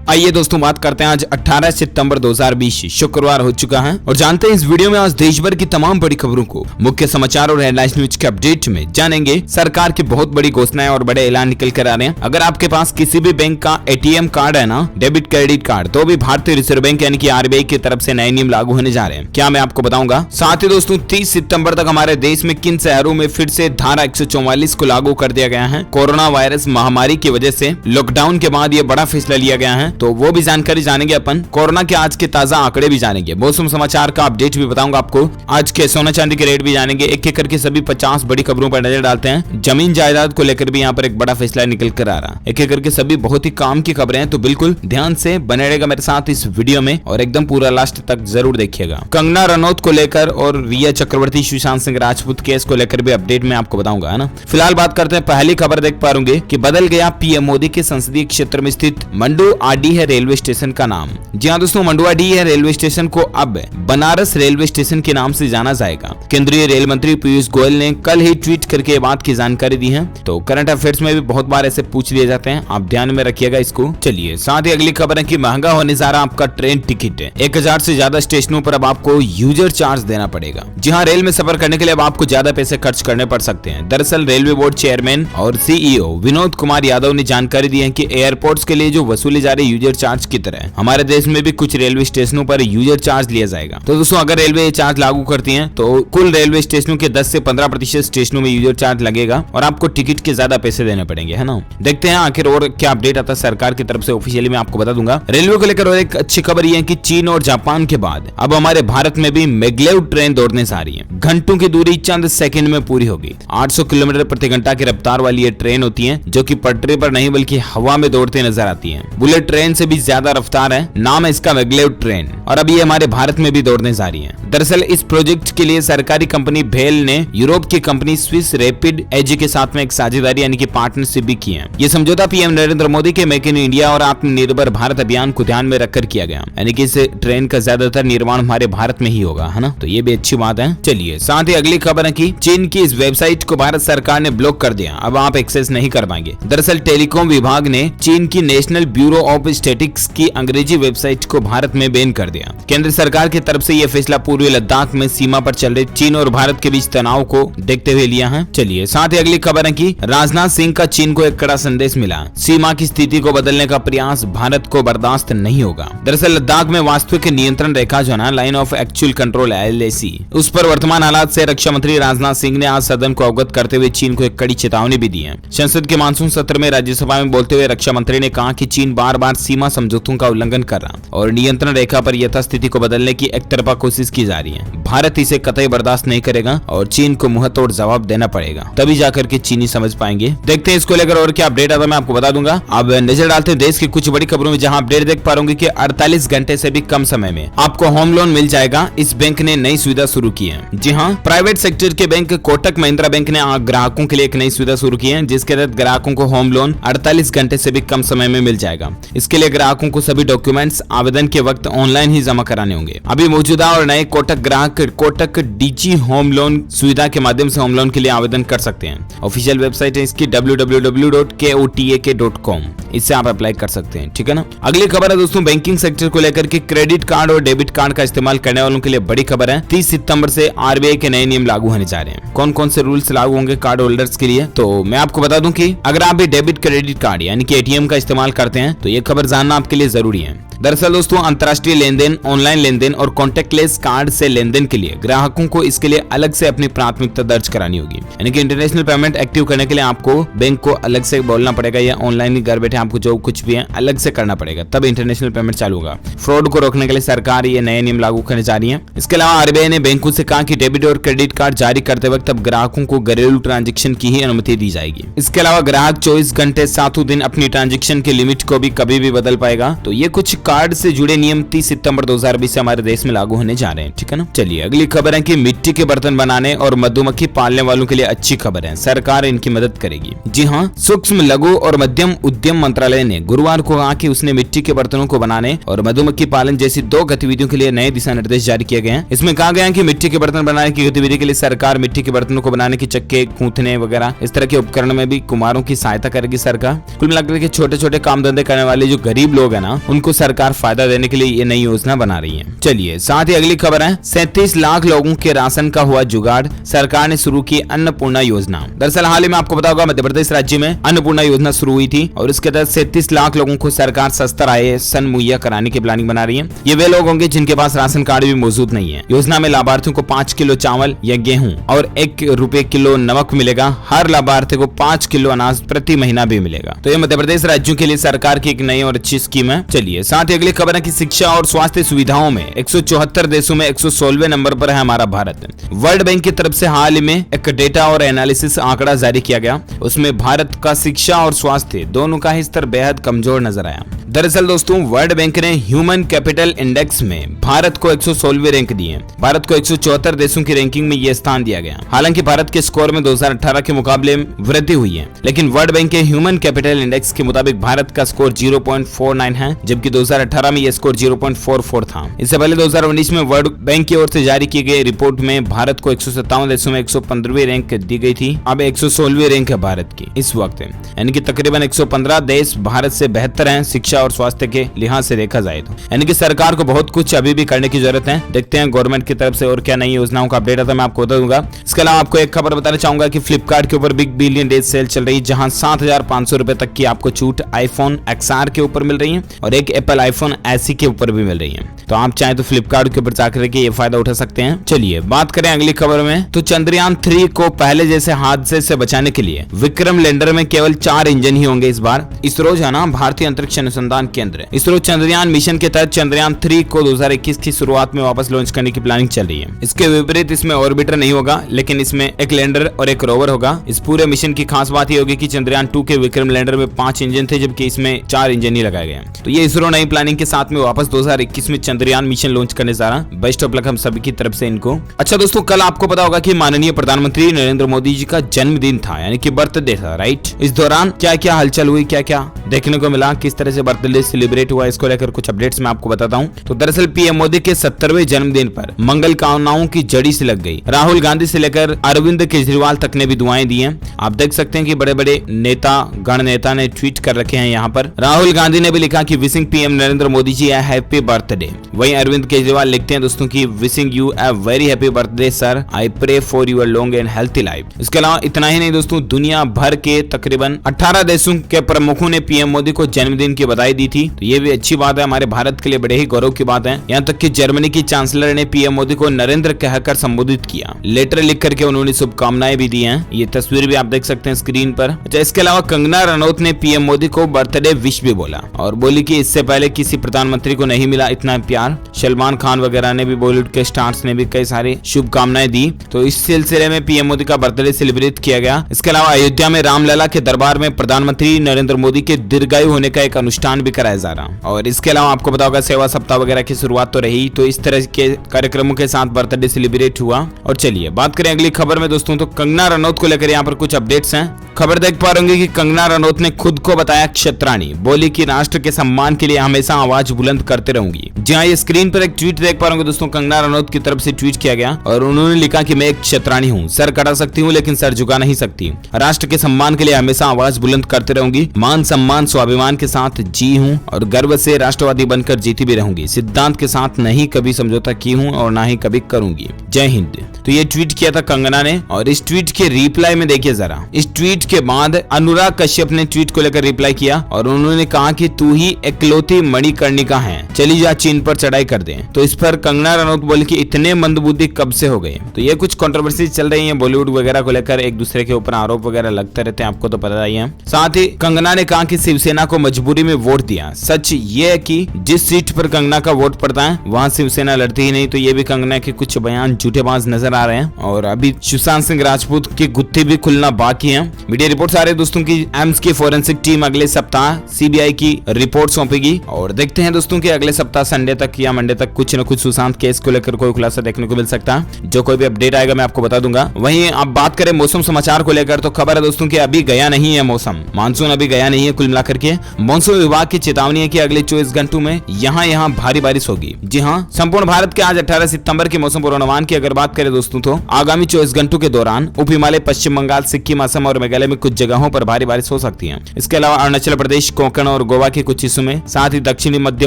आइए दोस्तों बात करते हैं आज 18 सितंबर 2020 शुक्रवार हो चुका है और जानते हैं इस वीडियो में आज देश भर की तमाम बड़ी खबरों को, मुख्य समाचार और हेडलाइंस न्यूज के अपडेट में जानेंगे। सरकार की बहुत बड़ी घोषणाएं और बड़े ऐलान निकल कर आ रहे हैं। अगर आपके पास किसी भी बैंक का एटीएम कार्ड है ना, डेबिट क्रेडिट कार्ड, तो भी भारतीय रिजर्व बैंक यानी कि आरबीआई की तरफ से नए नियम लागू होने जा रहे हैं। क्या मैं आपको बताऊंगा। साथ ही दोस्तों 30 सितंबर तक हमारे देश में किन शहरों में फिर से धारा 144 को लागू कर दिया गया है। कोरोना वायरस महामारी की वजह से लॉकडाउन के बाद ये बड़ा फैसला लिया गया है, तो वो भी जानकारी जानेंगे अपन। कोरोना के आज के ताजा आंकड़े भी जानेंगे। मौसम समाचार का अपडेट भी बताऊंगा आपको। आज के सोना चांदी के रेट भी जानेंगे। एक एक करके सभी 50 बड़ी खबरों पर नजर डालते हैं। जमीन जायदाद को लेकर भी यहाँ पर एक बड़ा फैसला निकल कर आ रहा है। एक एक करके सभी बहुत ही काम की खबरें हैं, तो बिल्कुल ध्यान से बने रहेगा मेरे साथ इस वीडियो में और एकदम पूरा लास्ट तक जरूर देखिएगा। कंगना रनौत को लेकर और रिया चक्रवर्ती सुशांत सिंह राजपूत केस को लेकर भी अपडेट में आपको बताऊंगा, है ना। फिलहाल बात करते हैं पहली खबर देख पा रहे कि बदल गया पीएम मोदी के संसदीय क्षेत्र में स्थित मंडुआडीह है रेलवे स्टेशन का नाम। जी हाँ दोस्तों, मंडुआडीह है रेलवे स्टेशन को अब बनारस रेलवे स्टेशन के नाम से जाना जाएगा। केंद्रीय रेल मंत्री पीयूष गोयल ने कल ही ट्वीट करके ये बात की जानकारी दी है। तो करंट अफेयर्स में भी बहुत बार ऐसे पूछ लिए जाते हैं, आप ध्यान में रखिएगा इसको। चलिए साथ ही अगली खबर है कि महंगा होने जा रहा आपका ट्रेन टिकट। 1000 से ज्यादा स्टेशनों पर अब आपको यूजर चार्ज देना पड़ेगा। जी हाँ, रेल में सफर करने के लिए अब आपको ज्यादा पैसे खर्च करने पड़ सकते हैं। दरअसल रेलवे बोर्ड चेयरमैन और सीईओ विनोद कुमार यादव ने जानकारी दी है कि एयरपोर्ट्स के लिए जो वसूले जा रहे यूजर चार्ज की तरह हमारे देश में भी कुछ रेलवे स्टेशनों पर यूजर चार्ज लिया जाएगा। तो दोस्तों अगर रेलवे चार्ज लागू करती है तो कुल रेलवे स्टेशनों के 10 से 15% स्टेशनों में यूजर चार्ज लगेगा और आपको टिकट के ज्यादा पैसे देने पड़ेंगे, है ना। देखते हैं आखिर और क्या अपडेट आता है सरकार की तरफ से। ऑफिशियली मैं आपको बता दूंगा। रेलवे को लेकर और एक अच्छी खबर यह है कि चीन और जापान के बाद अब हमारे भारत में भी मैग्लेव ट्रेन दौड़ने जा रही है। घंटों की दूरी चंद सेकंड में पूरी होगी। 800 किलोमीटर प्रति घंटा की रफ्तार वाली ये ट्रेन होती है जो कि पटरी पर नहीं बल्कि हवा में दौड़ते नजर आती है। बुलेट ट्रेन से भी ज्यादा रफ्तार है। नाम है इसका मैग्लेव ट्रेन और अभी हमारे भारत में भी दौड़ने जा रही है। दरअसल इस प्रोजेक्ट के लिए सरकारी कंपनी भेल ने यूरोप की कंपनी स्विस रैपिड एजी के साथ में एक साझेदारी यानी कि पार्टनरशिप भी की है। ये समझौता पीएम नरेंद्र मोदी के मेक इन इंडिया और आत्मनिर्भर भारत अभियान को ध्यान में रखकर किया गया, यानी कि इस ट्रेन का ज्यादातर निर्माण हमारे भारत में ही होगा, है ना। तो ये भी अच्छी बात है। चलिए साथ ही अगली खबर है कि चीन की इस वेबसाइट को भारत सरकार ने ब्लॉक कर दिया। अब आप एक्सेस नहीं कर पाएंगे। दरअसल टेलीकॉम विभाग ने चीन की नेशनल ब्यूरो ऑफ स्टैटिस्टिक्स की अंग्रेजी वेबसाइट को भारत में बैन कर दिया। केंद्र सरकार की तरफ से यह फैसला पूर्वी लद्दाख में सीमा पर चल रहे चीन और भारत के बीच तनाव को देखते हुए लिया है। चलिए साथ ही अगली खबर है कि राजनाथ सिंह का चीन को एक कड़ा संदेश मिला। सीमा की स्थिति को बदलने का प्रयास भारत को बर्दाश्त नहीं होगा। दरअसल लद्दाख में वास्तविक नियंत्रण रेखा जो है line of actual control LAC, उस पर वर्तमान हालात से रक्षा मंत्री राजनाथ सिंह ने आज सदन को अवगत करते हुए चीन को एक कड़ी चेतावनी भी दी है। संसद के मानसून सत्र में राज्यसभा में बोलते हुए रक्षा मंत्री ने कहा कि चीन बार बार सीमा समझौतों का उल्लंघन कर रहा और नियंत्रण रेखा पर यथास्थिति को बदलने की एक तरफा कोशिश की जा रही है। भारत इसे कतई बर्दाश्त नहीं करेगा और चीन को मुंहतोड़ जवाब देना पड़ेगा, तभी जाकर के चीनी समझ पाएंगे। देखते हैं इसको लेकर और क्या अपडेट आता है, मैं आपको बता दूंगा। अब नजर डालते हैं देश की कुछ बड़ी खबरों में, जहां अपडेट देख पा रहे होंगे कि 48 घंटे से भी कम समय में आपको होम लोन मिल जाएगा। इस बैंक ने नई सुविधा शुरू की है। जी हाँ, प्राइवेट सेक्टर के बैंक कोटक महिंद्रा बैंक ने ग्राहकों के लिए एक नई सुविधा शुरू की है, जिसके तहत ग्राहकों को होम लोन 48 घंटे से भी कम समय में मिल जाएगा। इसके लिए ग्राहकों को सभी डॉक्यूमेंट्स आवेदन के वक्त ऑनलाइन ही जमा कराने होंगे। अभी मौजूदा और नए कोटक ग्राहक कोटक डीजी होम लोन सुविधा के माध्यम से होम लोन के लिए आवेदन कर सकते हैं। ऑफिशियल वेबसाइट है इसकी www.kotak.com, इससे आप अप्लाई कर सकते हैं, ठीक है ना। अगली खबर है दोस्तों बैंकिंग सेक्टर को लेकर के क्रेडिट कार्ड और डेबिट कार्ड का इस्तेमाल करने वालों के लिए बड़ी खबर है। 30 सितंबर से आरबीआई के नए नियम लागू होने जा रहे हैं। कौन कौन से रूल्स लागू होंगे कार्ड होल्डर्स के लिए, तो मैं आपको बता दूं कि अगर आप भी डेबिट क्रेडिट कार्ड यानी कि एटीएम का इस्तेमाल करते हैं तो ये खबर जानना आपके लिए जरूरी है। दरअसल दोस्तों अंतर्राष्ट्रीय लेन देन, ऑनलाइन लेन देन और कॉन्टेक्टलेस कार्ड से लेन देन के लिए ग्राहकों को इसके लिए अलग से अपनी प्राथमिकता दर्ज करानी होगी। यानी कि इंटरनेशनल पेमेंट एक्टिव करने के लिए आपको बैंक को अलग से बोलना पड़ेगा या ऑनलाइन ही घर बैठे आपको जो कुछ भी है अलग से करना पड़ेगा, तब इंटरनेशनल पेमेंट चालू होगा। फ्रॉड को रोकने के लिए सरकार ये नए नियम लागू करने जा रही है। इसके अलावा आरबीआई ने बैंकों से कहा कि डेबिट और क्रेडिट कार्ड जारी करते वक्त अब ग्राहकों को घरेलू ट्रांजेक्शन की ही अनुमति दी जाएगी। इसके अलावा ग्राहक 24 घंटे 7 दिन अपनी ट्रांजेक्शन की लिमिट को भी कभी भी बदल पाएगा। तो ये कुछ कार्ड से जुड़े नियम 30 सितंबर 2020 से हमारे देश में लागू होने जा रहे हैं, ठीक है ना। चलिए अगली खबर है कि मिट्टी के बर्तन बनाने और मधुमक्खी पालने वालों के लिए अच्छी खबर है, सरकार इनकी मदद करेगी। जी हाँ, सूक्ष्म लघु और मध्यम उद्यम मंत्रालय ने गुरुवार को कहा कि उसने मिट्टी के बर्तनों को बनाने और मधुमक्खी पालन जैसी 2 गतिविधियों के लिए नए दिशा निर्देश जारी किए गए हैं। इसमें कहा गया है कि मिट्टी के बर्तन बनाने की गतिविधि के लिए सरकार मिट्टी के बर्तनों को बनाने की चक्के, कूथने वगैरह इस तरह के उपकरण में भी कुम्हारों की सहायता करेगी सरकार। कुल मिलाकर के छोटे छोटे काम धंधे करने वाले जो गरीब लोग हैं ना, उनको सरकार फायदा देने के लिए ये नई योजना बना रही है। चलिए साथ ही अगली खबर है, 37 लाख लोगों के राशन का हुआ जुगाड़, सरकार ने शुरू की अन्नपूर्णा योजना। दरअसल हाल ही में आपको पता होगा मध्य प्रदेश राज्य में अन्नपूर्णा योजना शुरू हुई थी और इसके तहत 37 लाख लोगों को सरकार सस्ता राशन मुहैया कराने की प्लानिंग बना रही है। ये वे लोग होंगे जिनके पास राशन कार्ड भी मौजूद नहीं है। योजना में लाभार्थियों को 5 किलो चावल या गेहूं और 1 रुपए किलो नमक मिलेगा। हर लाभार्थी को 5 किलो अनाज प्रति महीना भी मिलेगा। तो ये मध्य प्रदेश राज्यों के लिए सरकार की एक नई और अच्छी स्कीम है। चलिए साथ ही अगली खबर है कि शिक्षा और स्वास्थ्य सुविधाओं में 174 देशों में 116वें नंबर पर है हमारा भारत। वर्ल्ड बैंक की तरफ से हाल ही में एक डेटा और एनालिसिस आंकड़ा जारी किया गया, उसमें भारत का शिक्षा और स्वास्थ्य दोनों का ही स्तर बेहद कमजोर नजर आया। दरअसल दोस्तों वर्ल्ड बैंक ने ह्यूमन कैपिटल इंडेक्स में भारत को 116वीं रैंक दी है। भारत को 174 देशों की रैंकिंग में यह स्थान दिया गया। हालांकि भारत के स्कोर में 2018 के मुकाबले में वृद्धि हुई है, लेकिन वर्ल्ड बैंक के ह्यूमन कैपिटल इंडेक्स के मुताबिक भारत का स्कोर 0.49 है, जबकि 2018 में यह स्कोर 0.44 था। इससे पहले 2019 में वर्ल्ड बैंक की ओर से जारी की गई रिपोर्ट में भारत को 157 देशों में 115वीं रैंक दी गई थी। अब 116वीं रैंक है भारत की इस वक्त, यानी कि तकरीबन 115 देश भारत से बेहतर हैं शिक्षा और स्वास्थ्य के लिहाज से देखा जाए तो। यानी कि सरकार को बहुत कुछ अभी भी करने की जरूरत है। देखते हैं गवर्नमेंट की तरफ से और क्या नई योजनाओं का अपडेट आता है, मैं आपको बता दूंगा। इसके अलावा आपको एक खबर बताना चाहूंगा कि फ्लिपकार्ट के ऊपर बिग बिलियन डेज सेल चल रही है, जहां 7,500 रुपए तक की आपको छूट आईफोन XR के ऊपर मिल रही है और एक एप्पल आईफोन SE के ऊपर भी मिल रही है। तो आप चाहे तो फ्लिपकार्ट के ऊपर जाकर के ये फायदा उठा सकते हैं। चलिए बात करें अगली खबर में, तो चंद्रयान 3 को पहले जैसे हादसे से बचाने के लिए विक्रम लैंडर में केवल 4 इंजन ही होंगे इस बार। इसरो है ना, भारतीय अंतरिक्ष अनुसंधान केंद्र, इसरो चंद्रयान मिशन के तहत चंद्रयान 3 को 2021 की शुरुआत में वापस लॉन्च करने की प्लानिंग चल रही है। इसके विपरीत इसमें ऑर्बिटर नहीं होगा, लेकिन इसमें एक लैंडर और एक रोवर होगा। इस पूरे मिशन की खास बात ये होगी कि चंद्रयान 2 के विक्रम लैंडर में 5 इंजन थे, जबकि इसमें 4 इंजन ही लगाए गए। तो ये इसरो नई प्लानिंग के साथ में वापस 2021 में चंद्रयान मिशन लॉन्च करने जा रहा। बेस्ट ऑफ लक हम सभी की तरफ से इनको। अच्छा दोस्तों, कल आपको पता होगा कि माननीय प्रधानमंत्री नरेंद्र मोदी जी का जन्मदिन था, यानी कि बर्थडे था, राइट। इस दौरान क्या क्या हलचल हुई, क्या क्या देखने को मिला, किस तरह से बर्थडे सेलिब्रेट हुआ, इसको लेकर कुछ अपडेट्स मैं आपको बताता हूं। तो दरअसल पीएम मोदी के 70वें जन्मदिन पर मंगल कामनाओं की जड़ी से लग गई। राहुल गांधी से लेकर अरविंद केजरीवाल तक ने भी दुआएं दी हैं। आप देख सकते हैं कि बड़े बड़े नेता गण नेता ने ट्वीट कर रखे हैं। यहाँ पर राहुल गांधी ने भी लिखा कि wishing PM Narendra Modi ji a happy birthday. वहीं अरविंद केजरीवाल लिखते हैं दोस्तों की wishing you a very happy birthday sir, I pray for your long and healthy life. इसके अलावा इतना ही नहीं दोस्तों, दुनिया भर के तकरीबन 18 देशों के प्रमुखों ने पीएम मोदी को जन्मदिन की बधाई दी थी। तो ये भी अच्छी बात है, हमारे भारत के लिए बड़े ही गौरव की बात है। यहाँ तक कि जर्मनी की चांसलर ने पीएम मोदी को नरेंद्र कहकर संबोधित किया। लेटर लिख करके उन्होंने शुभकामनाएं भी दी हैं। ये तस्वीर भी आप देख सकते हैं स्क्रीन पर। अच्छा, इसके अलावा कंगना रनौत ने पीएम मोदी को बर्थडे विश भी बोला और बोली कि इससे पहले किसी प्रधानमंत्री को नहीं मिला इतना प्यार। सलमान खान वगैरह ने भी, बॉलीवुड के स्टार्स ने भी कई सारी शुभकामनाएं दी। तो इस सिलसिले में पीएम मोदी का बर्थडे सेलिब्रेट किया गया। इसके अलावा अयोध्या में रामलला के दरबार में प्रधानमंत्री नरेंद्र मोदी के दीर्घायु होने का एक अनुष्ठान भी कराया जा रहा। और इसके अलावा आपको पता होगा सेवा सप्ताह वगैरह की शुरुआत तो रही। तो इस तरह के कार्यक्रमों के साथ बर्थडे सेलिब्रेट हुआ। और चलिए बात करें अगली खबर में दोस्तों, तो कंगना रनौत को लेकर यहाँ पर कुछ अपडेट्स हैं। खबर देख पा रहे कि कंगना रनौत ने खुद को बताया क्षत्राणी, बोली कि राष्ट्र के सम्मान के लिए हमेशा आवाज बुलंद करते रहूंगी। जी हाँ, ये स्क्रीन पर एक ट्वीट देख पा रहे दोस्तों, कंगना रनौत की तरफ से ट्वीट किया गया और उन्होंने लिखा कि मैं एक क्षत्राणी हूँ, सर कटा सकती हूँ लेकिन सर झुका नहीं सकती। राष्ट्र के सम्मान के लिए हमेशा आवाज बुलंद करते रहूंगी। मान सम्मान स्वाभिमान के साथ जी हूँ और गर्व से राष्ट्रवादी बनकर जीती भी रहूंगी। सिद्धांत के साथ नहीं कभी समझौता की हूँ और ना ही कभी करूंगी। जय हिंद। तो ये ट्वीट किया था कंगना ने और इस ट्वीट के रिप्लाई में देखिए जरा। इस ट्वीट के बाद अनुराग कश्यप ने ट्वीट को लेकर रिप्लाई किया और उन्होंने कहा कि तू ही इकलौती मणिकर्णिका है, चली जा चीन पर चढ़ाई कर दे। तो इस पर कंगना रनौत बोली कि इतने मंदबुद्धि कब से हो गए। तो ये कुछ कंट्रोवर्सी चल रही है बॉलीवुड वगैरह को लेकर, एक दूसरे के ऊपर आरोप वगैरह लगते रहते हैं, आपको तो पता ही है। साथ ही कंगना ने कहा कि शिवसेना को मजबूरी में वोट वोट दिया। सच ये है कि जिस सीट पर कंगना का वोट पड़ता है वहां शिवसेना लड़ती ही नहीं, तो ये भी कंगना के कुछ बयान झूठेबाज नजर आ रहे हैं और अभी सुशांत सिंह राजपूत की गुत्थी भी खुलना बाकी है। मीडिया रिपोर्ट्स आ रहे हैं दोस्तों की एम्स की फोरेंसिक टीम अगले सप्ताह सीबीआई की रिपोर्ट सौंपेगी और देखते हैं दोस्तों कि अगले सप्ताह संडे तक या मंडे तक कुछ न कुछ सुशांत केस को लेकर कोई खुलासा देखने को मिल सकता है। जो कोई भी अपडेट आएगा मैं आपको बता दूंगा। वहीं अब बात करें मौसम समाचार को लेकर तो खबर है दोस्तों कि अभी गया नहीं है मौसम, मानसून अभी गया नहीं है। कुल मिलाकर के मौसम विभाग की चेतावनी है कि अगले 24 घंटों में यहाँ भारी बारिश होगी। जी हाँ, संपूर्ण भारत के आज 18 सितंबर के मौसम पूर्वानुमान की अगर बात करें दोस्तों तो आगामी 24 घंटों के दौरान उप हिमालय, पश्चिम बंगाल, सिक्किम, असम और मेघालय में कुछ जगहों पर भारी बारिश हो सकती है। इसके अलावा अरुणाचल प्रदेश, कोंकण और गोवा के कुछ हिस्सों में, साथ ही दक्षिणी मध्य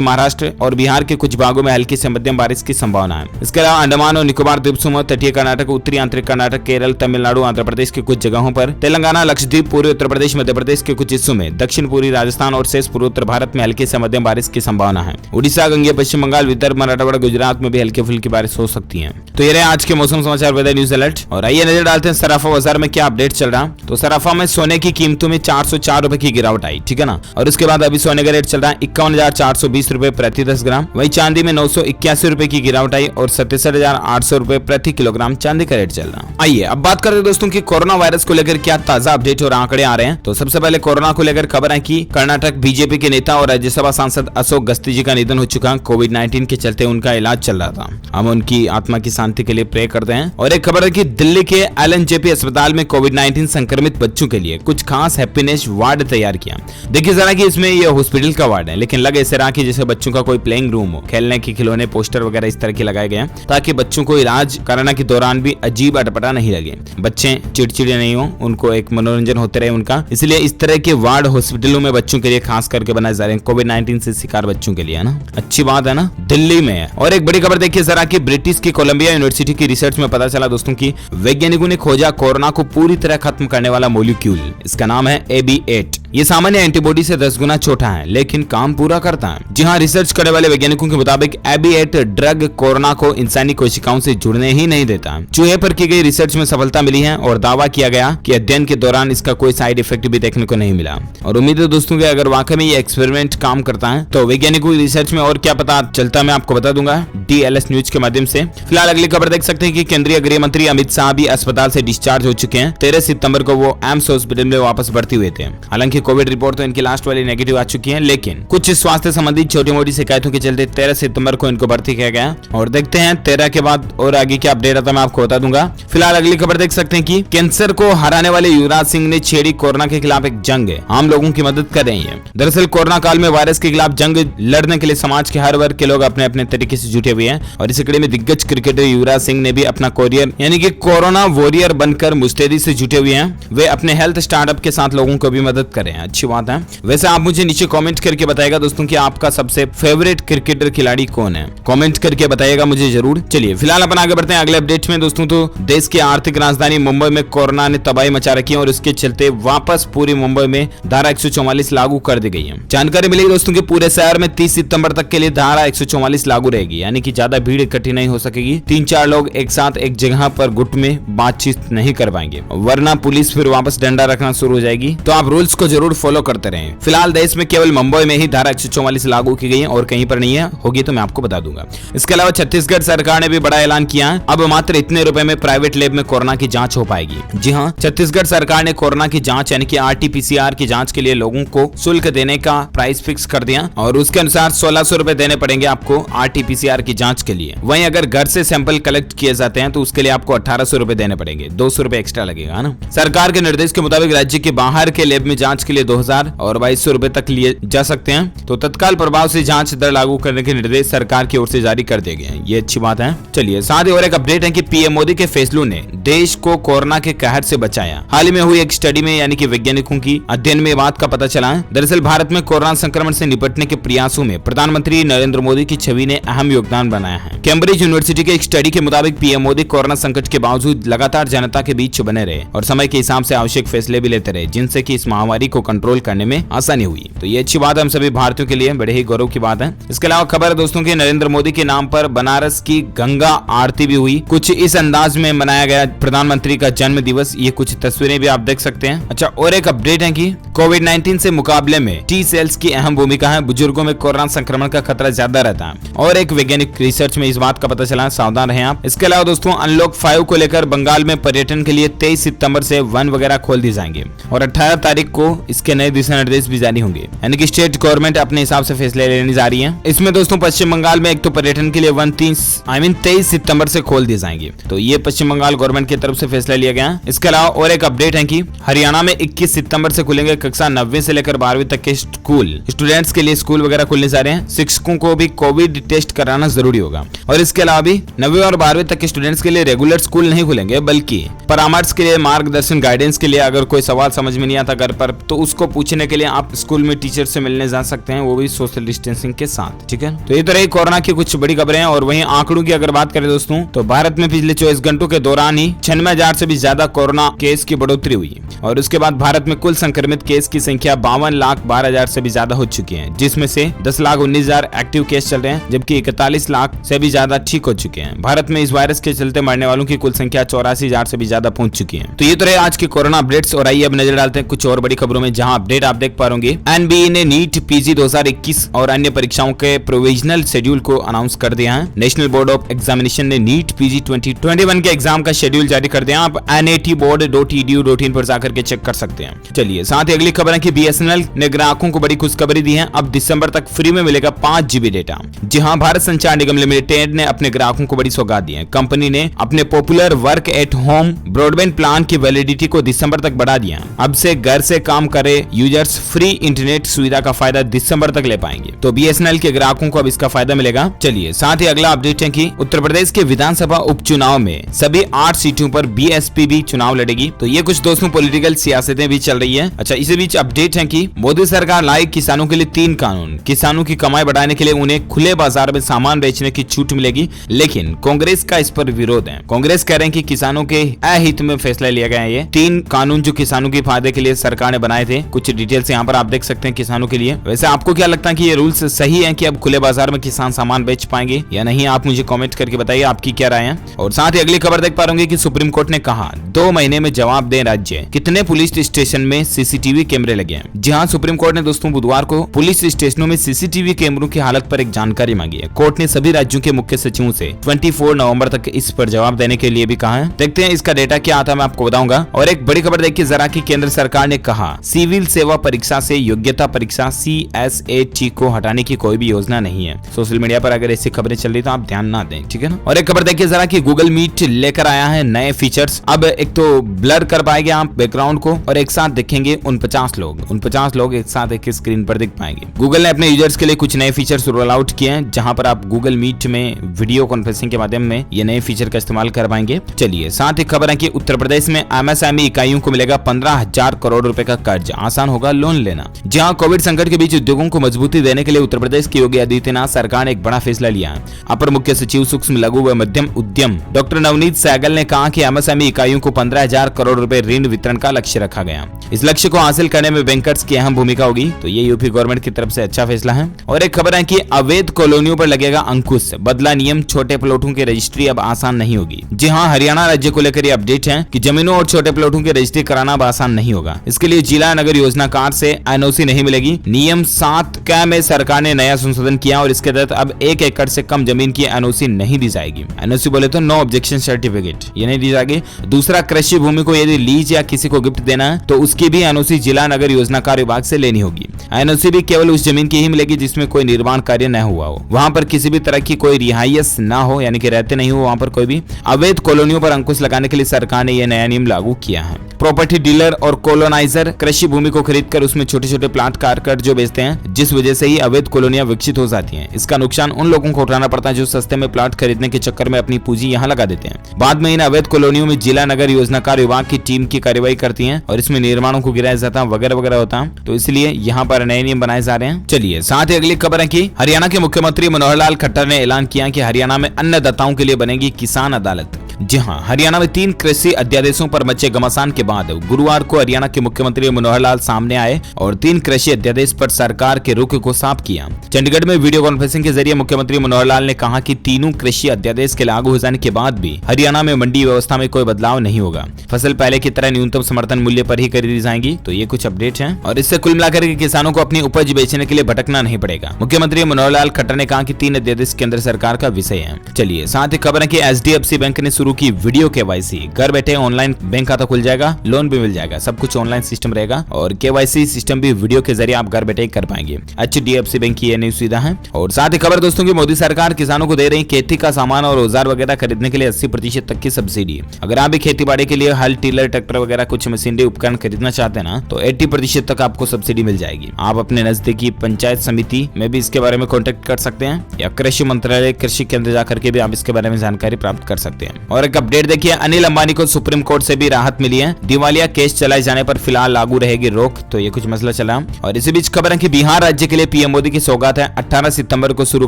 महाराष्ट्र और बिहार के कुछ भागों में हल्की से मध्यम बारिश की संभावना है। इसके अलावा अंडमान और निकोबार द्वीप समूह, तटीय कर्नाटक, उत्तरी आंतरिक कर्नाटक, केरल, तमिलनाडु, आंध्र प्रदेश के कुछ जगहों पर, तेलंगाना, लक्षद्वीप, पूर्वी उत्तर प्रदेश, मध्य प्रदेश के कुछ हिस्सों में, दक्षिण पूर्वी राजस्थान और शेष पूर्वोत्तर भारत में हल्की से मध्यम बारिश की संभावना है। उड़ीसा, गंगे, पश्चिम बंगाल, विदर्भ, मराठवाड़ा, गुजरात में भी हल्की फुल्की बारिश हो सकती है। तो ये रहे आज के मौसम समाचार वेदर न्यूज अलर्ट और आइए नजर डालते हैं सराफा बाजार में क्या अपडेट चल रहा। तो सराफा में सोने की कीमतों में 404 रुपए की गिरावट आई, ठीक है ना। और उसके बाद अभी सोने का रेट चल रहा है 51,420 रुपए प्रति 10 ग्राम। वही चांदी में 981 रुपए की गिरावट आई और 67,800 रुपए प्रति किलोग्राम चांदी का रेट चल रहा। आइए अब बात करते हैं दोस्तों की कोरोना वायरस को लेकर क्या ताजा अपडेट और आंकड़े आ रहे हैं। तो सबसे पहले कोरोना को लेकर खबर है कि कर्नाटक बीजेपी के नेता और राज्यसभा सांसद अशोक गस्ती जी का निधन हो चुका। कोविड-19 के चलते उनका इलाज चल रहा था। हम उनकी आत्मा की शांति के लिए प्रे करते हैं। और एक खबर है कि दिल्ली के एलएनजेपी अस्पताल में कोविड-19 संक्रमित बच्चों के लिए कुछ खास हैप्पीनेस वार्ड तैयार किया। देखिए जरा कि इसमें ये हॉस्पिटल का वार्ड है, लेकिन लगे इस तरह की जैसे बच्चों का कोई प्लेइंग रूम हो, खेलने के खिलौने, पोस्टर वगैरह इस तरह के लगाए गए हैं ताकि बच्चों को इलाज कराने के दौरान भी अजीब अटपटा नहीं लगे, बच्चे चिड़चिड़े नहीं हो, उनको एक मनोरंजन होते रहे उनका। इसलिए इस तरह के वार्ड हॉस्पिटलों में बच्चों के लिए खास करके बनाए जा रहे हैं, कोविड-19 से शिकार बच्चों के लिए, है ना। अच्छी बात है ना, दिल्ली में है। और एक बड़ी खबर देखिए जरा कि ब्रिटिश की कोलंबिया यूनिवर्सिटी की रिसर्च में पता चला दोस्तों की वैज्ञानिकों ने खोजा कोरोना को पूरी तरह खत्म करने वाला मॉलिक्यूल। इसका नाम है AB8। ये सामान्य एंटीबॉडी से 10 गुना छोटा है लेकिन काम पूरा करता है। जी हाँ, रिसर्च करने वाले वैज्ञानिकों के मुताबिक AB8 ड्रग कोरोना को इंसानी कोशिकाओं से जुड़ने ही नहीं देता। चूहे पर की गई रिसर्च में सफलता मिली है और दावा किया गया कि अध्ययन के दौरान इसका कोई साइड इफेक्ट भी देखने को नहीं मिला। और उम्मीद है दोस्तों कि अगर वाकई में ये एक्सपेरिमेंट काम करता है तो वैज्ञानिकों की रिसर्च में और क्या पता चलता मैं आपको बता दूंगा DLS न्यूज के माध्यम से। फिलहाल अगली खबर देख सकते हैं कि केंद्रीय गृह मंत्री अमित शाह भी अस्पताल से डिस्चार्ज हो चुके हैं। 13 सितंबर को वो एम्स हॉस्पिटल में वापस भर्ती हुए थे। हालांकि कोविड रिपोर्ट तो इनकी लास्ट वाली नेगेटिव आ चुकी है, लेकिन कुछ स्वास्थ्य संबंधी छोटी मोटी शिकायतों के चलते 13 सितंबर को इनको भर्ती किया गया और देखते हैं 13 के बाद और आगे क्या अपडेट आता है मैं आपको बता दूंगा। फिलहाल अगली खबर देख सकते हैं कि कैंसर को हराने वाले युवराज सिंह ने छेड़ी कोरोना के खिलाफ एक जंग। आम लोगों की मदद कर रही है। दरअसल कोरोना काल में वायरस के खिलाफ जंग लड़ने के लिए समाज के हर वर्ग के लोग अपने अपने तरीके से जुटे हुए हैं और इस कड़ी में दिग्गज क्रिकेटर युवराज सिंह ने भी अपना करियर यानी कि कोरोना वॉरियर बनकर मुस्तैदी से जुटे हुए हैं। वे अपने हेल्थ स्टार्टअप के साथ लोगों को भी मदद कर रहे हैं। अच्छी बात है। वैसे आप मुझे नीचे कमेंट करके बताइएगा दोस्तों कि आपका सबसे फेवरेट क्रिकेटर खिलाड़ी कौन है, कमेंट करके बताइएगा मुझे जरूर। चलिए फिलहाल अपन आगे बढ़ते हैं अगले अपडेट में दोस्तों। तो देश की आर्थिक राजधानी मुंबई में कोरोना ने तबाही मचा रखी है और इसके चलते वापस पूरी मुंबई में धारा 144 लागू कर दी गई है। जानकारी मिली दोस्तों कि पूरे शहर में 30 सितंबर तक के लिए धारा 144 लागू रहेगी, यानी कि ज्यादा भीड़ इकट्ठी नहीं हो सकेगी। 3-4 लोग एक साथ एक जगह पर गुट में बातचीत नहीं कर पाएंगे, वरना पुलिस फिर वापस डंडा रखना शुरू हो जाएगी। तो आप रूल्स को जरूर फॉलो करते रहें। फिलहाल देश में केवल मुंबई में ही धारा 144 लागू की गई है और कहीं पर नहीं है, होगी तो मैं आपको बता दूंगा। इसके अलावा छत्तीसगढ़ सरकार ने भी बड़ा ऐलान किया है। अब मात्र इतने रुपए में प्राइवेट लैब में कोरोना की जांच हो पाएगी। जी हाँ, छत्तीसगढ़ सरकार ने कोरोना की जांच यानी कि RT-PCR की जांच के लिए लोगों को शुल्क देने का प्राइस फिक्स कर दिया और उसके अनुसार 1600 रुपए देने पड़ेंगे आपको RT-PCR की जांच के लिए। वहीं अगर घर से सैंपल कलेक्ट किए जाते हैं तो उसके लिए आपको 1800 रुपए देने पड़ेंगे, 200 रुपए एक्स्ट्रा लगेगा ना। सरकार के निर्देश के मुताबिक राज्य के बाहर के लैब में जांच के लिए 2000 और 2200 रुपए तक लिए जा सकते हैं। तो तत्काल प्रभाव से जांच दर लागू करने के निर्देश सरकार की ओर से जारी कर दिए गए हैं। ये अच्छी बात है। चलिए साथ ही और एक अपडेट है कि पीएम मोदी के फैसलों ने देश को कोरोना के कहर से बचाया। हाल ही में हुई एक स्टडी में यानी कि वैज्ञानिकों की अध्ययन में बात का पता चला है। दरअसल भारत में कोरोना संक्रमण से निपटने के प्रयासों में प्रधानमंत्री नरेंद्र मोदी की छवि ने अहम योगदान बनाया है। कैम्ब्रिज यूनिवर्सिटी के एक स्टडी के मुताबिक पीएम मोदी कोरोना संकट के बावजूद लगातार जनता के बीच बने रहे और समय के हिसाब से आवश्यक फैसले भी लेते रहे, जिनसे कि इस महामारी को कंट्रोल करने में आसानी हुई। तो ये अच्छी बात है हम सभी भारतीयों के लिए, बड़े ही गौरव की बात है। इसके अलावा खबर है दोस्तों की नरेंद्र मोदी के नाम पर बनारस की गंगा आरती भी हुई। कुछ इस अंदाज में मनाया गया प्रधानमंत्री का जन्म दिवस। ये कुछ तस्वीरें भी आप देख सकते हैं। अच्छा, और एक अपडेट है कि कोविड-19 से मुकाबले में T-7 सेल्स की अहम भूमिका है। बुजुर्गों में कोरोना संक्रमण का खतरा ज्यादा रहता है और एक वैज्ञानिक रिसर्च में इस बात का पता चला, सावधान रहें आप। इसके अलावा दोस्तों अनलॉक 5 को लेकर बंगाल में पर्यटन के लिए 23 सितंबर से वन वगैरह खोल दिए जाएंगे और 18 तारीख को इसके नए दिशा निर्देश भी जारी होंगे, यानी कि स्टेट गवर्नमेंट अपने हिसाब से फैसले लेने जा रही है। इसमें दोस्तों पश्चिम बंगाल में एक तो पर्यटन के लिए 23 सितंबर से खोल दिए जाएंगे, तो ये पश्चिम बंगाल गवर्नमेंट की तरफ से फैसला लिया गया। इसके अलावा और एक अपडेट है कि हरियाणा में 21 सितंबर से खुलेंगे कक्षा 9वीं से लेकर 12वीं तक के स्कूल। स्टूडेंट्स के लिए स्कूल वगैरह खुलने जा रहे हैं। शिक्षकों को भी कोविड टेस्ट कराना जरूरी होगा और इसके अलावा भी 9वीं और 12वीं तक के स्टूडेंट्स के लिए रेगुलर स्कूल नहीं खुलेंगे, बल्कि परामर्श के लिए, मार्गदर्शन, गाइडेंस के लिए अगर कोई सवाल समझ में नहीं आता घर पर, तो उसको पूछने के लिए आप स्कूल में टीचर से मिलने जा सकते हैं, वो भी सोशल डिस्टेंसिंग के साथ, ठीक है। तो ये तो रही कोरोना की कुछ बड़ी खबरें हैं। और वहीं आंकड़ों की अगर बात करें दोस्तों, तो भारत में पिछले 24 घंटों के दौरान ही 96,000 से भी ज्यादा कोरोना केस की बढ़ोतरी हुई और उसके बाद भारत में कुल संक्रमित केस की संख्या 52,12,000 से भी ज्यादा हो चुकी है, जिसमें से 10,19,000 एक्टिव केस चल रहे हैं, जबकि 41 लाख से भी ज्यादा ठीक हो चुके हैं। भारत में इस वायरस के चलते मरने वालों की कुल संख्या 84,000 से भी ज्यादा पहुंच चुकी है। तो ये तो रहे आज के कोरोना अपडेट्स और आइए अब नजर डालते हैं कुछ और बड़ी खबरों में, जहां अपडेट आप देख पा रहे हैं। एनबीए ने नीट पीजी 2021 और अन्य परीक्षाओं के प्रोविजनल शेड्यूल को अनाउंस कर दिया है। नेशनल बोर्ड ऑफ एग्जामिनेशन ने नीट पीजी 2021 के एग्जाम का शेड्यूल जारी कर दिया। आप NATboard.edu.in पर जाकर के चेक कर सकते हैं। चलिए साथ ही अगली खबर है कि BSNL ने ग्राहकों को बड़ी खुशखबरी दी है। अब दिसंबर तक फ्री में मिलेगा 5 GB डेटा। जी हां, भारत संचार निगम लिमिटेड ने अपने ग्राहकों को बड़ी सौगात दी है। कंपनी ने अपने popular work at home broadband plan की वैलिडिटी को दिसंबर तक बढ़ा दिया। अब से घर से काम करे यूजर्स फ्री इंटरनेट सुविधा का फायदा दिसंबर तक ले पाएंगे। तो BSNL के ग्राहकों को अब इसका फायदा मिलेगा। चलिए साथ ही अगला अपडेट है कि उत्तर प्रदेश के विधानसभा उपचुनाव में सभी 8 सीटों पर BSP भी चुनाव लड़ेगी। तो ये कुछ दोस्तों पॉलिटिकल सियासतें भी चल रही है। अच्छा, इसी बीच अपडेट है कि मोदी सरकार लाई किसानों के लिए 3 कानून। किसानों की कमाई बढ़ाने के लिए उन्हें खुले बाजार में सामान बेचने की छूट मिलेगी, लेकिन कांग्रेस का इस पर विरोध है। कांग्रेस कह रहे हैं कि किसानों के अहित में फैसला लिया गया है। ये 3 कानून जो किसानों के फायदे के लिए सरकार ने बनाए थे, कुछ डिटेल्स यहाँ पर आप देख सकते हैं किसानों के लिए। वैसे आपको क्या लगता है कि ये रूल्स सही है कि अब खुले बाजार में किसान सामान बेच पाएंगे या नहीं? आप मुझे कमेंट करके बताइए आपकी क्या राय है। और साथ ही अगली खबर देख पा रहे कि सुप्रीम कोर्ट ने कहा 2 महीने में जवाब दें राज्य, कितने पुलिस स्टेशन में CCTV कैमरे लगे हैं। जी हाँ, सुप्रीम कोर्ट ने दोस्तों बुधवार को पुलिस स्टेशनों में CCTV कैमरों की हालत पर एक जानकारी मांगी है। कोर्ट ने सभी राज्यों के मुख्य सचिवों से 24 नवंबर तक इस पर जवाब देने के लिए भी कहा है। देखते हैं इसका डेटा क्या आता है, मैं आपको बताऊंगा। और एक बड़ी खबर देखिए जरा कि केंद्र सरकार ने कहा सिविल सेवा परीक्षा से योग्यता परीक्षा CSAT को हटाने की कोई भी योजना नहीं है। सोशल मीडिया पर अगर ऐसी खबरें चल रही तो आप ध्यान ना दें, ठीक है ना। और एक खबर देखिए जरा कि गूगल मीट लेकर आया है नए फीचर्स। अब एक तो ब्लर कर पाएंगे आप बैकग्राउंड को और एक साथ देखेंगे 49 लोग एक साथ एक स्क्रीन पर दिख पाएंगे। गूगल ने अपने यूजर्स के लिए कुछ नए फीचर्स रोल आउट किए हैं, जहां पर आप गूगल मीट में वीडियो कॉन्फ्रेंसिंग के माध्यम में ये नए फीचर का इस्तेमाल कर पाएंगे। चलिए साथ ही खबर है कि उत्तर प्रदेश में MSME इकाइयों को मिलेगा 15,000 करोड़ रुपए का कर्ज, आसान होगा लोन लेना। जहां कोविड संकट के बीच उद्योगों को मजबूती देने के लिए उत्तर प्रदेश की योगी आदित्यनाथ सरकार ने एक बड़ा फैसला लिया है। अपर मुख्य सचिव सूक्ष्म लघु व मध्यम उद्यम डॉक्टर नवनीत सहगल ने कहा कि MSME इकाइयों को 15,000 करोड़ रुपए ऋण वितरण का लक्ष्य रखा गया। इस लक्ष्य को हासिल करने में बैंकर्स की अहम भूमिका होगी। तो ये यूपी गवर्नमेंट की तरफ से अच्छा फैसला है। और एक खबर है कि अवैध कॉलोनियों पर लगेगा अंकुश, बदला नियम, छोटे प्लॉटों की रजिस्ट्री अब आसान नहीं होगी। जी हाँ, हरियाणा राज्य को लेकर ये अपडेट है कि जमीनों और छोटे प्लॉटों की रजिस्ट्री कराना अब आसान नहीं होगा। इसके लिए जिला नगर योजनाकार से NOC नहीं मिलेगी। नियम 7 में सरकार ने नया संशोधन किया और इसके तहत अब 1 एकड़ से कम जमीन की NOC नहीं दी जाएगी। NOC बोले तो नो ऑब्जेक्शन सर्टिफिकेट, ये नहीं दी जाएगी। दूसरा, कृषि भूमि को यदि लीज या किसी को गिफ्ट देना है तो उसकी भी NOC जिला नगर योजनाकार विभाग से लेनी होगी। NOC भी केवल उस जमीन की ही मिलेगी जिसमें कोई निर्माण कार्य न हुआ हो, वहां पर किसी भी तरह की कोई रिहायश ना हो, यानी कि रहते नहीं हो वहां पर कोई भी। अवैध कॉलोनियों पर अंकुश लगाने के लिए सरकार ने यह नया नियम लागू किया है। प्रॉपर्टी डीलर और कॉलोनाइजर कृषि भूमि को खरीदकर उसमें छोटे छोटे प्लाट काटकर जो बेचते हैं, जिस वजह से ही अवैध कॉलोनियां विकसित हो जाती हैं। इसका नुकसान उन लोगों को उठाना पड़ता है जो सस्ते में प्लाट खरीदने के चक्कर में अपनी पूंजी यहां लगा देते हैं। बाद में इन अवैध कॉलोनियों में जिला नगर योजनाकार विभाग की टीम की कार्रवाई करती है और इसमें निर्माणों को गिराया जाता है वगैरह वगैरह होता है। तो इसलिए यहाँ पर नए नियम बनाए जा रहे हैं। चलिए साथ ही अगली खबर है कि हरियाणा के मुख्यमंत्री मनोहर लाल खट्टर ने ऐलान किया कि हरियाणा में अन्नदाताओं के लिए बनेगी किसान अदालत। जी हाँ, हरियाणा में 3 कृषि अध्यादेशों पर मचे घमासान के बाद गुरुवार को हरियाणा के मुख्यमंत्री मनोहर लाल सामने आए और 3 कृषि अध्यादेश पर सरकार के रुख को साफ किया। चंडीगढ़ में वीडियो कॉन्फ्रेंसिंग के जरिए मुख्यमंत्री मनोहर लाल ने कहा कि तीनों कृषि अध्यादेश के लागू हो जाने के बाद भी हरियाणा में मंडी व्यवस्था में कोई बदलाव नहीं होगा। फसल पहले की तरह न्यूनतम समर्थन मूल्य पर ही खरीदी जाएगी। तो ये कुछ अपडेट है और इससे कुल मिलाकर के किसानों को अपनी उपज बेचने के लिए भटकना नहीं पड़ेगा। मुख्यमंत्री मनोहर लाल खट्टर ने कहा कि 3 अध्यादेश केंद्र सरकार का विषय है। चलिए साथ ही खबर है कि HDFC बैंक ने शुरू की वीडियो KYC। घर बैठे ऑनलाइन बैंक खाता खुल जाएगा, लोन भी मिल जाएगा, सब कुछ ऑनलाइन सिस्टम रहेगा और KYC सिस्टम भी वीडियो के जरिए आप घर बैठे कर पाएंगे। HDFC बैंक की यह नई सुविधा है। और साथ ही खबर दोस्तों की मोदी सरकार किसानों को दे रही खेती का सामान और औजार वगैरह खरीदने के लिए 80% तक की सब्सिडी। अगर आप भी खेती बाड़ी के लिए हल, टिलर, ट्रैक्टर वगैरह कुछ मशीनरी उपकरण खरीदना चाहते हैं ना, तो 80% तक आपको सब्सिडी मिल जाएगी। आप अपने नजदीकी पंचायत समिति में भी इसके बारे में कॉन्टेक्ट कर सकते हैं या कृषि मंत्रालय कृषि केंद्र जाकर के भी आप इसके बारे में जानकारी प्राप्त कर सकते हैं। और एक अपडेट देखिए, अनिल अंबानी को सुप्रीम कोर्ट से भी राहत मिली है। दिवालिया केस चलाए जाने पर फिलहाल लागू रहेगी रोक। तो ये कुछ मसला चला। और इसी बीच खबर है कि बिहार राज्य के लिए पीएम मोदी की सौगात है। 18 सितंबर को शुरू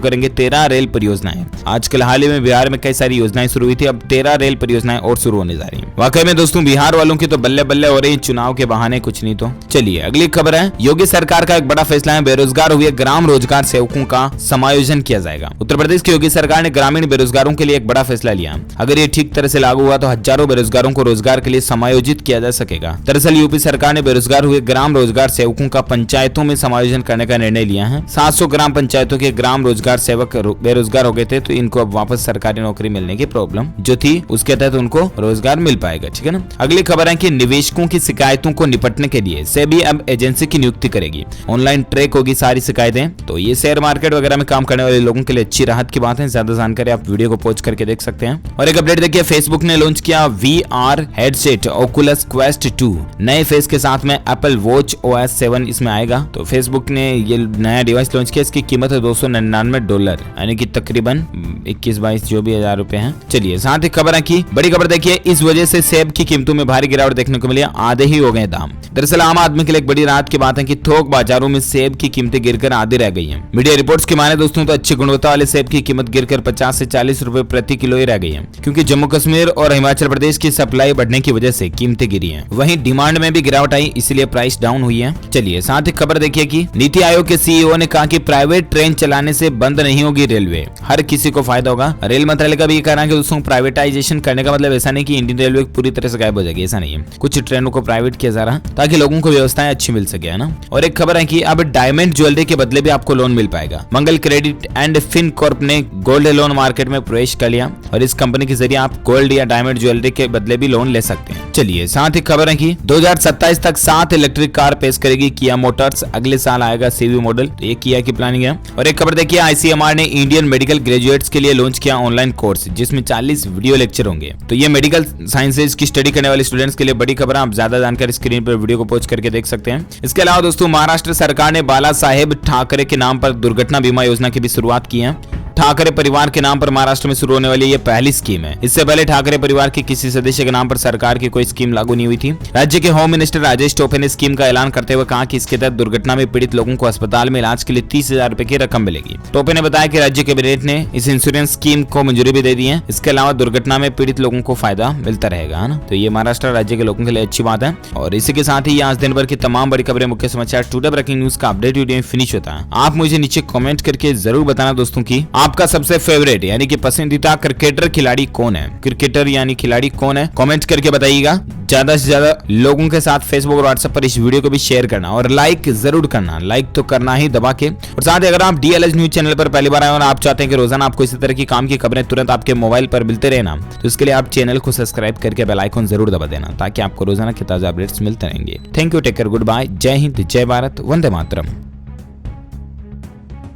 करेंगे 13 रेल परियोजनाएं। आजकल हाल ही में बिहार में कई सारी योजनाएं शुरू हुई थी, अब 13 रेल परियोजनाएं और शुरू होने जा रही है। वाकई में दोस्तों बिहार वालों की तो बल्ले बल्ले हो रही, चुनाव के बहाने कुछ नहीं। तो चलिए अगली खबर है, योगी सरकार का एक बड़ा फैसला है। बेरोजगार हुए ग्राम रोजगार सेवकों का समायोजन किया जाएगा। उत्तर प्रदेश की योगी सरकार ने ग्रामीण बेरोजगारों के लिए एक बड़ा फैसला लिया। अगर ये ठीक तरह से लागू हुआ तो हजारों बेरोजगारों को रोजगार के लिए समायोजित किया जा सकेगा। दरअसल यूपी सरकार ने बेरोजगार हुए ग्राम रोजगार सेवकों का पंचायतों में समायोजन करने का निर्णय लिया है। 700 ग्राम पंचायतों के ग्राम रोजगार सेवक बेरोजगार हो गए थे, तो इनको अब वापस सरकारी नौकरी मिलने की प्रॉब्लम जो थी उसके तहत उनको रोजगार मिल पाएगा। ठीक है ना। अगली खबर है कि निवेशकों की शिकायतों को निपटने के लिए सेबी अब एजेंसी की नियुक्ति करेगी। ऑनलाइन ट्रैक होगी सारी शिकायतें। तो ये शेयर मार्केट वगैरह में काम करने वाले लोगों के लिए अच्छी राहत की बात है। ज्यादा जानकारी आप वीडियो को पॉज करके देख सकते हैं। और एक अपडेट देखिए, फेसबुक ने लॉन्च किया VR हेडसेट Oculus Quest 2 नए फेस के साथ में Apple Watch OS 7 इसमें आएगा। तो फेसबुक ने ये नया डिवाइस लॉन्च किया। इसकी कीमत है $299 यानी कि तकरीबन 21-22 जो भी हजार रुपए हैं। चलिए साथ ही खबर है कि बड़ी खबर देखिए, इस वजह से सेब की कीमतों में भारी गिरावट देखने को मिली, आधे ही हो गए दाम। दरअसल आम आदमी के लिए एक बड़ी राहत की बात है कि थोक बाजारों में सेब की कीमतें गिरकर आधी रह गई हैं। मीडिया रिपोर्ट्स की माने दोस्तों तो अच्छी गुणवत्ता वाले सेब की कीमत गिरकर 50 से 40 रुपए प्रति किलो ही रह गई है, क्योंकि जम्मू कश्मीर और हिमाचल प्रदेश की सप्लाई बढ़ने की वजह से कीमतें गिरी हैं। वहीं डिमांड में भी गिरावट आई, इसलिए प्राइस डाउन हुई है। चलिए साथ ही खबर देखिए कि नीति आयोग के CEO ने कहा कि प्राइवेट ट्रेन चलाने से बंद नहीं होगी रेलवे, हर किसी को फायदा होगा। रेल मंत्रालय का भी ये कहना है कि दोस्तों प्राइवेटाइजेशन करने का मतलब ऐसा नहीं कि इंडियन रेलवे पूरी तरह से गायब हो जाएगी, ऐसा नहीं है। कुछ ट्रेनों को प्राइवेट किया जा रहा है ताकि लोगों को व्यवस्थाएं अच्छी मिल सके, है ना। और एक खबर है कि अब डायमंड ज्वेलरी के बदले भी आपको लोन मिल पाएगा। मंगल क्रेडिट एंड फिनकॉर्प ने गोल्ड लोन मार्केट में प्रवेश कर लिया और इस कंपनी के जरिए आप गोल्ड या डायमंड ज्वेलरी के बदले भी लोन ले सकते हैं। चलिए साथ ही खबर है कि 2027 तक 7 इलेक्ट्रिक कार पेश करेगी किया मोटर्स। अगले साल आएगा CV मॉडल। तो ये किया की प्लानिंग है। और एक खबर देखिए, ICMR ने इंडियन मेडिकल ग्रेजुएट्स के लिए लॉन्च किया ऑनलाइन कोर्स, जिसमें 40 वीडियो लेक्चर होंगे। तो ये मेडिकल साइंसेज की स्टडी करने वाले स्टूडेंट्स के लिए बड़ी खबर है। आप ज्यादा जानकारी स्क्रीन पर वीडियो को पॉज करके देख सकते हैं। इसके अलावा दोस्तों महाराष्ट्र सरकार ने बाला साहेब ठाकरे के नाम पर दुर्घटना बीमा योजना की भी शुरुआत की है। ठाकरे परिवार के नाम पर महाराष्ट्र में शुरू होने वाली ये पहली स्कीम है। इससे पहले ठाकरे परिवार के किसी सदस्य के नाम पर सरकार की कोई स्कीम लागू नहीं हुई थी। राज्य के होम मिनिस्टर राजेश टोपे ने स्कीम का ऐलान करते हुए कहा कि इसके तहत दुर्घटना में पीड़ित लोगों को अस्पताल में इलाज के लिए 30,000 रुपए की रकम मिलेगी। टोपे ने बताया कि राज्य कैबिनेट ने इस इंश्योरेंस स्कीम को मंजूरी भी दे दी है। इसके अलावा दुर्घटना में पीड़ित लोगों को फायदा मिलता रहेगा, है ना। तो ये महाराष्ट्र राज्य के लोगों के लिए अच्छी बात है। और इसी के साथ ही आज दिन भर की तमाम बड़ी खबरें, मुख्य समाचार, टुडे ब्रेकिंग न्यूज का अपडेट वीडियो फिनिश होता है। आप मुझे नीचे कमेंट करके जरूर बताना दोस्तों की आपका सबसे फेवरेट यानी कि पसंदीदा क्रिकेटर खिलाड़ी कौन है। क्रिकेटर यानी खिलाड़ी कौन है, कमेंट करके बताइएगा। ज्यादा से ज्यादा लोगों के साथ फेसबुक और व्हाट्सएप पर इस वीडियो को भी शेयर करना और लाइक जरूर करना। लाइक तो करना ही दबा के। और साथ ही अगर आप DLH न्यूज चैनल पर पहली बार आए और आप चाहते हैं कि रोजाना आपको इसी तरह की काम की खबरें तुरंत आपके मोबाइल पर मिलते रहना, तो इसके लिए आप चैनल को सब्सक्राइब करके बेल आइकन जरूर दबा देना, ताकि आपको रोजाना के ताजा अपडेट्स मिलते रहेंगे। Thank you, take care, goodbye, जय हिंद, जय भारत, वंदे मातरम।